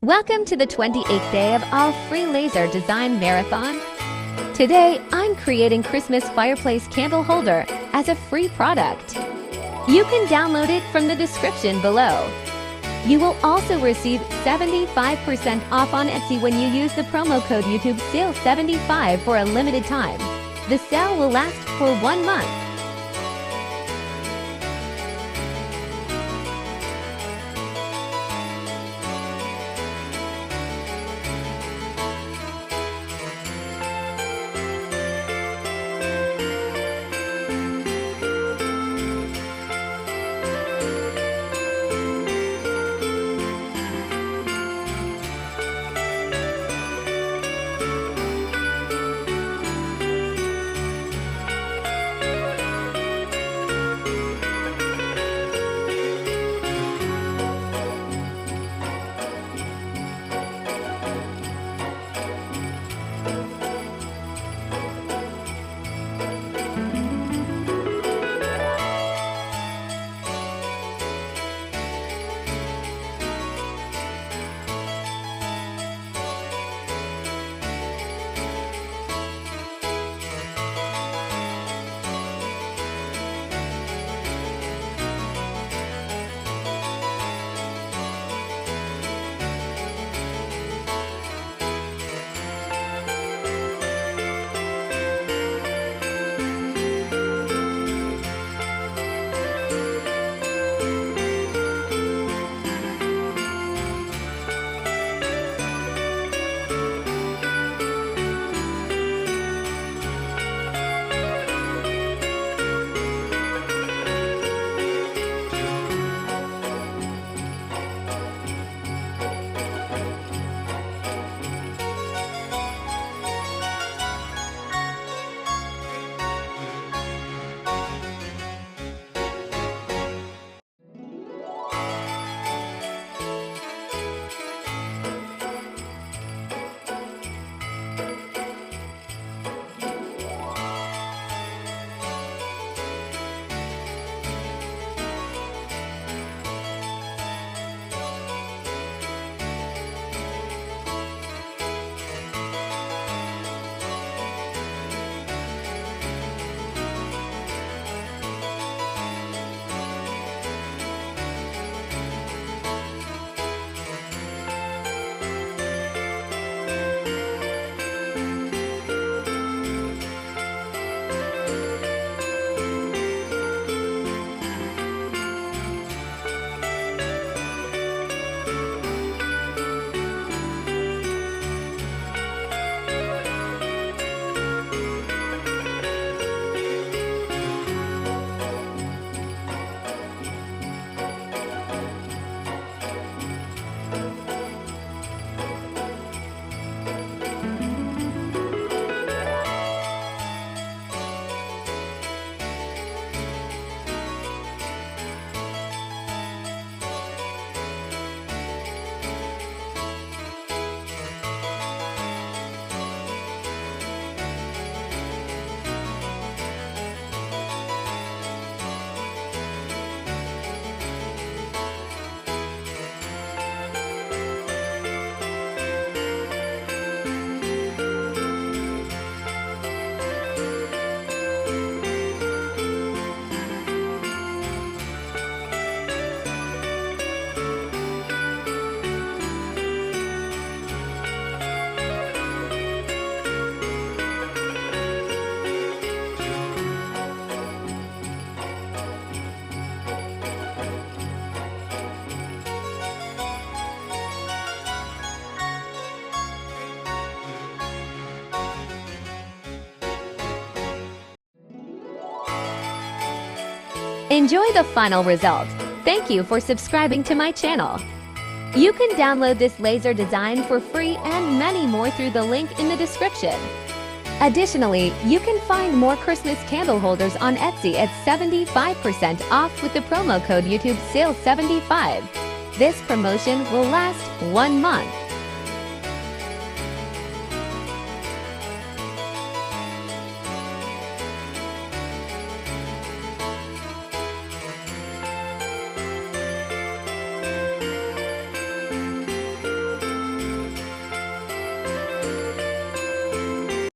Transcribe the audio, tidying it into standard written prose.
Welcome to the 28th day of All Free Laser Design Marathon. Today, I'm creating Christmas Fireplace Candle Holder as a free product. You can download it from the description below. You will also receive 75% off on Etsy when you use the promo code YouTube SALE75 for a limited time. The sale will last for 1 month. Enjoy the final result. Thank you for subscribing to my channel. You can download this laser design for free and many more through the link in the description. Additionally, you can find more Christmas candle holders on Etsy at 75% off with the promo code YouTube SALE75. This promotion will last 1 month.